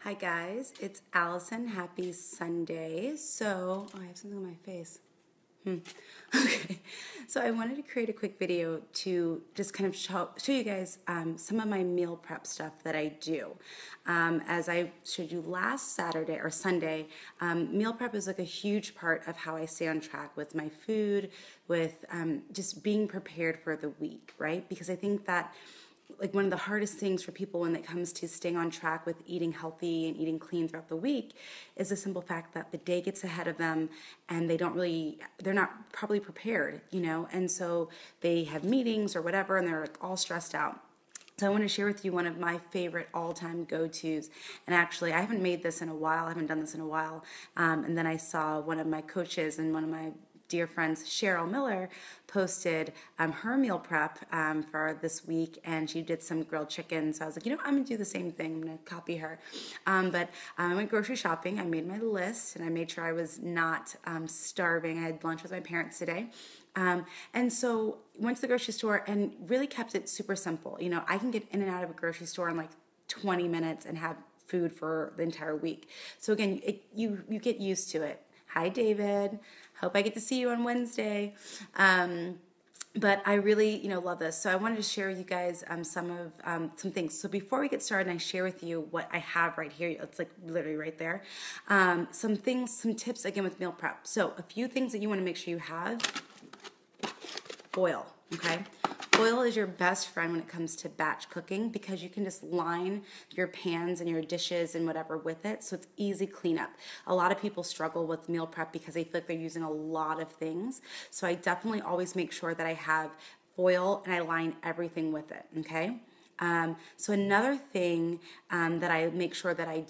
Hi guys, it's Allison. Happy Sunday. I have something on my face. Okay, so I wanted to create a quick video to just kind of show you guys some of my meal prep stuff that I do. As I showed you last Saturday or Sunday, meal prep is like a huge part of how I stay on track with my food, with just being prepared for the week, right? Because I think that like one of the hardest things for people when it comes to staying on track with eating healthy and eating clean throughout the week is the simple fact that the day gets ahead of them and they're not probably prepared, and so they have meetings or whatever and they're like all stressed out. So I want to share with you one of my favorite all-time go-tos. And actually, I haven't made this in a while. I haven't done this in a while. And then I saw one of my coaches and one of my dear friends, Cheryl Miller, posted her meal prep for this week, and she did some grilled chicken. So I was like, I'm going to do the same thing. I'm going to copy her. But I went grocery shopping. I made my list, and I made sure I was not starving. I had lunch with my parents today. And so went to the grocery store and really kept it super simple. I can get in and out of a grocery store in like 20 minutes and have food for the entire week. So again, you get used to it. Hi, David. Hope I get to see you on Wednesday. But I really, love this. So I wanted to share with you guys some things. So before we get started, and I share with you what I have right here. It's like literally right there. Some tips again with meal prep. So a few things that you want to make sure you have. Oil, okay? Oil is your best friend when it comes to batch cooking because you can just line your pans and your dishes and whatever with it, so it's easy cleanup. A lot of people struggle with meal prep because they feel like they're using a lot of things. So I definitely always make sure that I have oil and I line everything with it, okay? So another thing that I make sure that I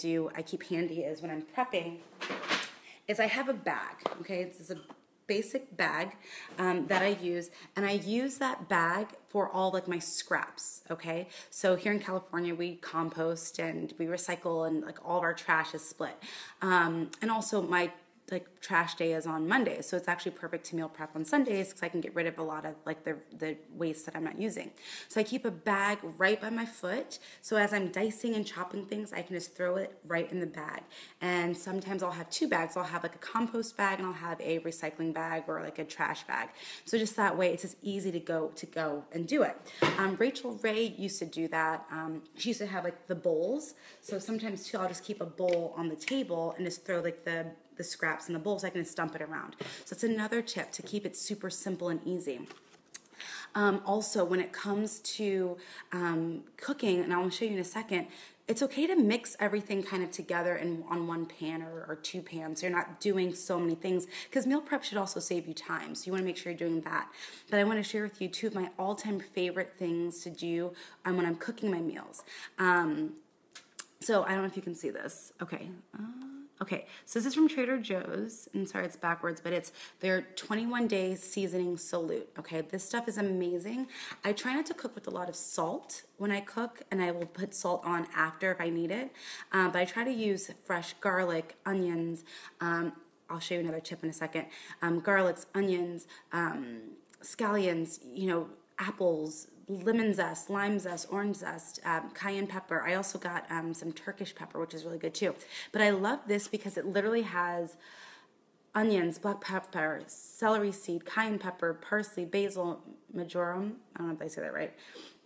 keep handy is when I'm prepping, is I have a bag, okay? It's a basic bag that I use, and I use that bag for all like my scraps, okay? So here in California, we compost and we recycle, and like all of our trash is split. And also my trash day is on Mondays, so it's actually perfect to meal prep on Sundays because I can get rid of a lot of like the waste that I'm not using. So I keep a bag right by my foot, so as I'm dicing and chopping things, I can just throw it right in the bag. And sometimes I'll have two bags. I'll have like a compost bag and I'll have a recycling bag or like a trash bag. So just that way, it's just easy to go and do it. Rachel Ray used to do that. She used to have like the bowls. So sometimes too, I'll just keep a bowl on the table and just throw like the scraps in the bowl so I can stump it around. So it's another tip to keep it super simple and easy. Also, when it comes to cooking, and I'll show you in a second, it's okay to mix everything kind of together on one pan or two pans. So you're not doing so many things, because meal prep should also save you time. So you want to make sure you're doing that. But I want to share with you two of my all-time favorite things to do when I'm cooking my meals. So I don't know if you can see this. Okay, so this is from Trader Joe's, and sorry it's backwards, but it's their 21-day seasoning salute, okay? This stuff is amazing. I try not to cook with a lot of salt when I cook, and I will put salt on after if I need it, but I try to use fresh garlic, onions, I'll show you another tip in a second, garlics, onions, scallions, apples, lemon zest, lime zest, orange zest, cayenne pepper. I also got some Turkish pepper, which is really good too. But I love this because it literally has onions, black pepper, celery seed, cayenne pepper, parsley, basil, marjoram, I don't know if I say that right,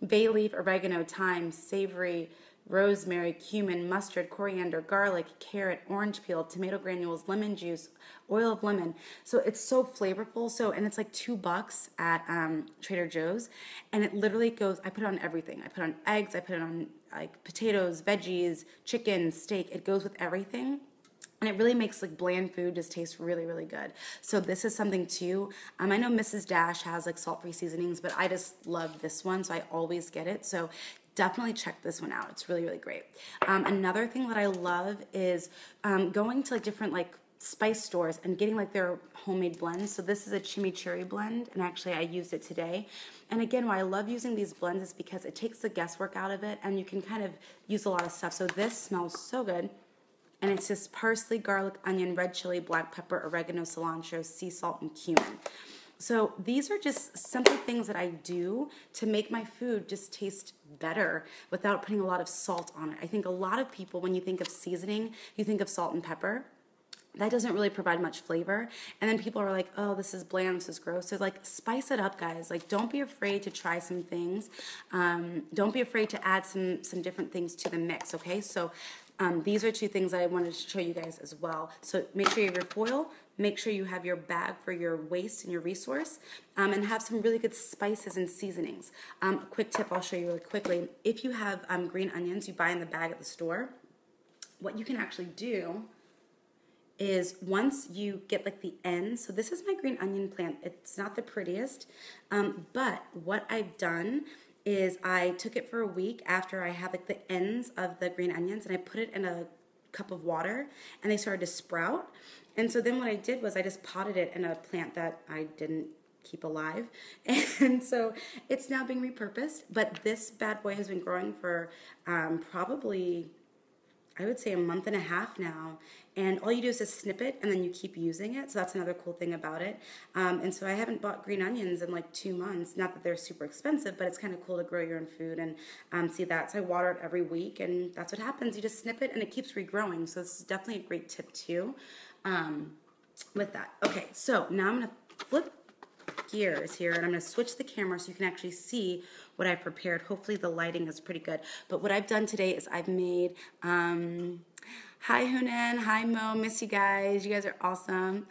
bay leaf, oregano, thyme, savory, rosemary, cumin, mustard, coriander, garlic, carrot, orange peel, tomato granules, lemon juice, oil of lemon. So it's so flavorful. And it's like $2 at Trader Joe's, and it literally goes. I put it on everything. I put it on eggs. I put it on like potatoes, veggies, chicken, steak. It goes with everything. And it really makes like bland food just taste really, really good. So this is something too. I know Mrs. Dash has like salt-free seasonings, but I just love this one, so I always get it. So definitely check this one out. It's really, really great. Another thing that I love is going to like different like spice stores and getting like their homemade blends. So this is a chimichurri blend, and actually I used it today. And again, why I love using these blends is because it takes the guesswork out of it, and you can kind of use a lot of stuff. So this smells so good. And it's just parsley, garlic, onion, red chili, black pepper, oregano, cilantro, sea salt, and cumin. So these are just simple things that I do to make my food just taste better without putting a lot of salt on it. I think a lot of people, when you think of seasoning, you think of salt and pepper. That doesn't really provide much flavor. And then people are like, oh, this is bland, this is gross. So like, spice it up, guys. Like, don't be afraid to try some things. Don't be afraid to add some different things to the mix, okay? So these are two things that I wanted to show you guys as well. So make sure you have your foil, make sure you have your bag for your waste and your resource, and have some really good spices and seasonings. A quick tip I'll show you really quickly. If you have green onions you buy in the bag at the store, what you can actually do is once you get like the ends, so this is my green onion plant. It's not the prettiest, but what I've done is I took it for a week after I had like the ends of the green onions, and I put it in a cup of water and they started to sprout. And so then what I did was I just potted it in a plant that I didn't keep alive. And so it's now being repurposed, but this bad boy has been growing for probably, I would say, a month and a half now. And all you do is just snip it and then you keep using it. So that's another cool thing about it. And so I haven't bought green onions in like 2 months. Not that they're super expensive, but it's kind of cool to grow your own food and see that. So I water it every week and that's what happens. You just snip it and it keeps regrowing. So this is definitely a great tip too with that. Okay, so now I'm going to flip gears here and I'm going to switch the camera so you can actually see what I've prepared. Hopefully the lighting is pretty good. But what I've done today is I've made, hi Hunan, hi Mo, miss you guys. You guys are awesome.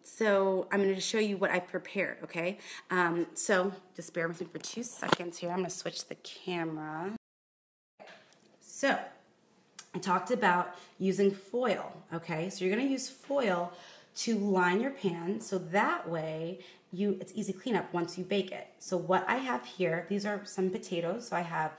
So I'm going to show you what I've prepared, okay? So just bear with me for 2 seconds here. I'm going to switch the camera. So I talked about using foil, okay? So you're going to use foil to line your pan so that way it's easy cleanup once you bake it. So what I have here, these are some potatoes. So I have,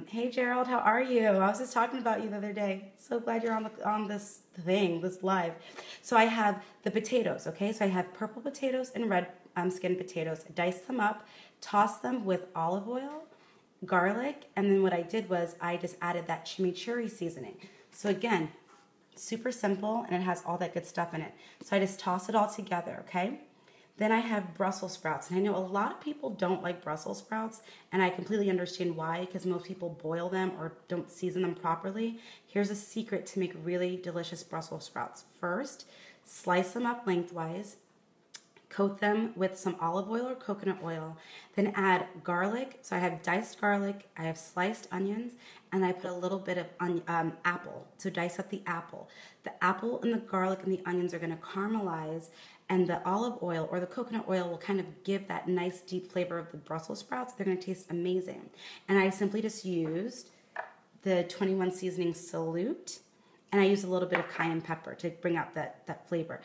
hey Gerald, how are you? I was just talking about you the other day. So glad you're on this thing, this live. So I have the potatoes, okay? So I have purple potatoes and red skin potatoes. Dice them up, toss them with olive oil, garlic, and then what I did was I just added that chimichurri seasoning. So again, super simple, and it has all that good stuff in it. So I just toss it all together, okay? Then I have Brussels sprouts, and I know a lot of people don't like Brussels sprouts, and I completely understand why, because most people boil them or don't season them properly. Here's a secret to make really delicious Brussels sprouts. First, slice them up lengthwise, coat them with some olive oil or coconut oil, then add garlic. So I have diced garlic, I have sliced onions, and I put a little bit of apple. So dice up the apple. The apple and the garlic and the onions are going to caramelize, and the olive oil or the coconut oil will kind of give that nice deep flavor of the Brussels sprouts. They're going to taste amazing. And I simply just used the 21 Seasoning Salute, and I use a little bit of cayenne pepper to bring out that flavor.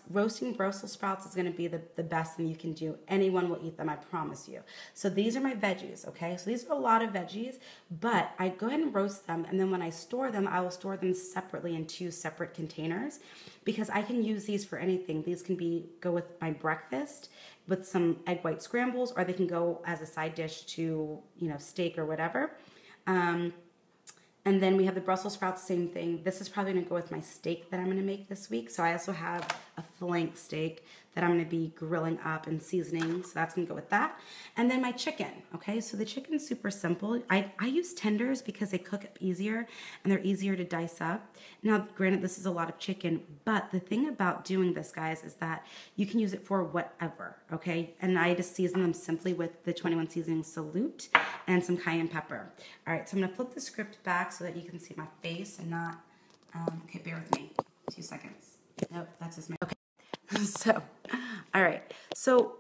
Roasting Brussels sprouts is going to be the best thing you can do. Anyone will eat them, I promise you. So these are my veggies, okay? So these are a lot of veggies, but I go ahead and roast them, and then when I store them, I will store them separately in 2 separate containers because I can use these for anything. These can go with my breakfast with some egg white scrambles, or they can go as a side dish to, steak or whatever. And then we have the Brussels sprouts, same thing. This is probably going to go with my steak that I'm going to make this week. So I also have a flank steak that I'm going to be grilling up and seasoning. So that's going to go with that. And then my chicken, okay? So the chicken's super simple. I use tenders because they cook up easier and they're easier to dice up. Now, granted, this is a lot of chicken, but the thing about doing this, guys, is that you can use it for whatever, okay? And I just season them simply with the 21 Seasoning Salute and some cayenne pepper. All right, so I'm going to flip the script back so that you can see my face and not, okay, bear with me, 2 seconds. Nope, that's just my, okay. So, all right, so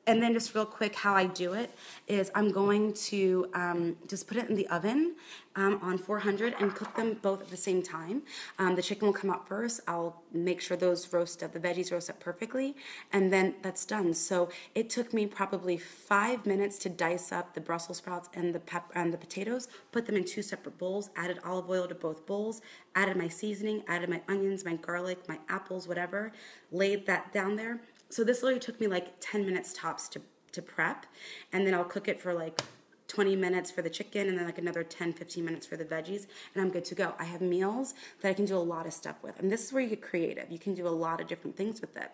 and then just real quick how I do it is I'm going to just put it in the oven on 400 and cook them both at the same time. The chicken will come out first. I'll make sure the veggies roast up perfectly, and then that's done. So it took me probably 5 minutes to dice up the Brussels sprouts and the potatoes, put them in 2 separate bowls, added olive oil to both bowls, added my seasoning, added my onions, my garlic, my apples, whatever, laid that down there. So this literally took me like 10 minutes tops to prep, and then I'll cook it for like 20 minutes for the chicken and then like another 10-15 minutes for the veggies, and I'm good to go. I have meals that I can do a lot of stuff with, and this is where you get creative. You can do a lot of different things with it.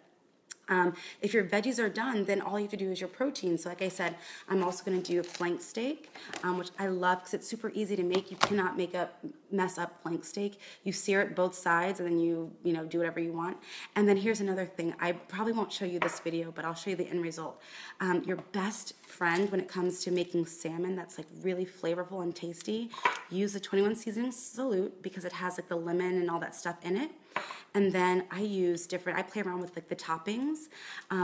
If your veggies are done, then all you have to do is your protein. So like I said, I'm also going to do a flank steak, which I love because it's super easy to make. You cannot mess up flank steak. You sear it both sides and then you do whatever you want. And then here's another thing. I probably won't show you this video, but I'll show you the end result. Your best friend when it comes to making salmon that's like really flavorful and tasty, use the 21 Seasonings Salute because it has like the lemon and all that stuff in it. And then I play around with like the toppings.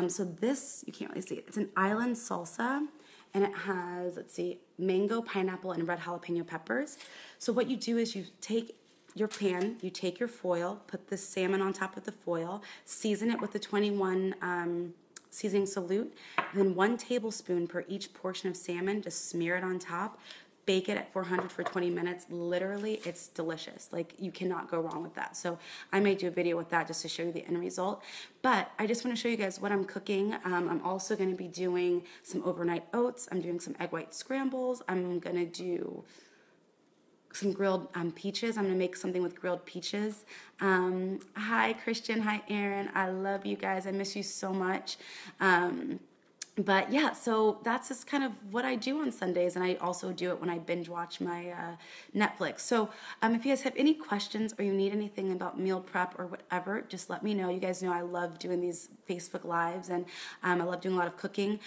So this, you can't really see it. It's an island salsa and it has, let's see, mango, pineapple, and red jalapeno peppers. So what you do is you take your pan, you take your foil, put the salmon on top of the foil, season it with the 21 Seasoning Salute, then 1 tablespoon per each portion of salmon, just smear it on top. Bake it at 400 for 20 minutes. Literally, it's delicious. Like, you cannot go wrong with that. So I may do a video with that just to show you the end result. But I just want to show you guys what I'm cooking. I'm also going to be doing some overnight oats. I'm doing some egg white scrambles. I'm going to do some grilled peaches. I'm going to make something with grilled peaches. Hi, Christian. Hi, Aaron. I love you guys. I miss you so much. But yeah, so that's just kind of what I do on Sundays, and I also do it when I binge watch my Netflix. So if you guys have any questions or you need anything about meal prep or whatever, just let me know. You guys know I love doing these Facebook Lives, and I love doing a lot of cooking.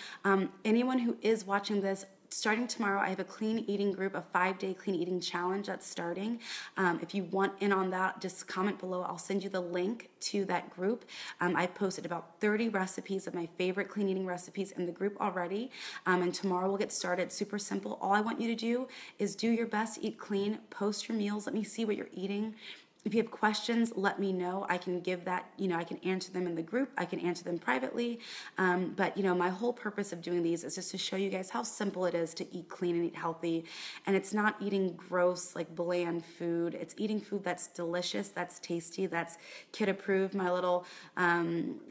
Anyone who is watching this, starting tomorrow, I have a clean eating group, a 5-day clean eating challenge that's starting. If you want in on that, just comment below. I'll send you the link to that group. I've posted about 30 recipes of my favorite clean eating recipes in the group already. And tomorrow we'll get started. Super simple. All I want you to do is do your best to eat clean, post your meals, let me see what you're eating. If you have questions, let me know. I can give that, I can answer them in the group. I can answer them privately. But my whole purpose of doing these is just to show you guys how simple it is to eat clean and eat healthy. And it's not eating gross, like bland food. It's eating food that's delicious, that's tasty, that's kid approved. My little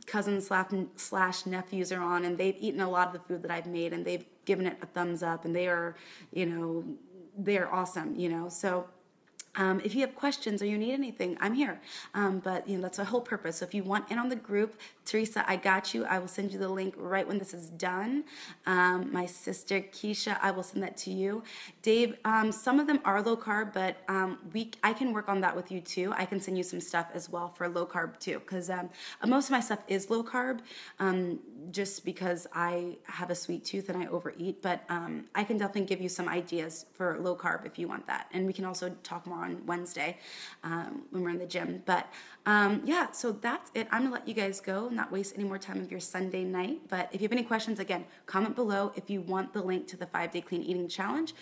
cousins slash nephews are on, and they've eaten a lot of the food that I've made, and they've given it a thumbs up, and they are, they're awesome, so. If you have questions or you need anything, I'm here. But that's the whole purpose. So if you want in on the group, Teresa, I got you. I will send you the link right when this is done. My sister Keisha, I will send that to you. Dave, some of them are low carb, but I can work on that with you too. I can send you some stuff as well for low carb too, because most of my stuff is low carb, just because I have a sweet tooth and I overeat. But I can definitely give you some ideas for low carb if you want that, and we can also talk more on Wednesday when we're in the gym. But yeah, so that's it. I'm gonna let you guys go, not waste any more time of your Sunday night. But if you have any questions, again, comment below. If you want the link to the 5-day clean eating challenge,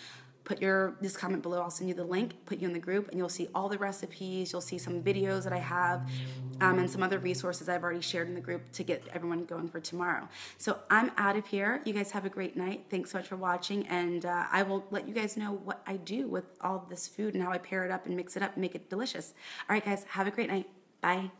just comment below. I'll send you the link, put you in the group, and you'll see all the recipes. You'll see some videos that I have, and some other resources I've already shared in the group to get everyone going for tomorrow. So I'm out of here. You guys have a great night. Thanks so much for watching, and I will let you guys know what I do with all of this food and how I pair it up and mix it up and make it delicious. All right, guys, have a great night. Bye.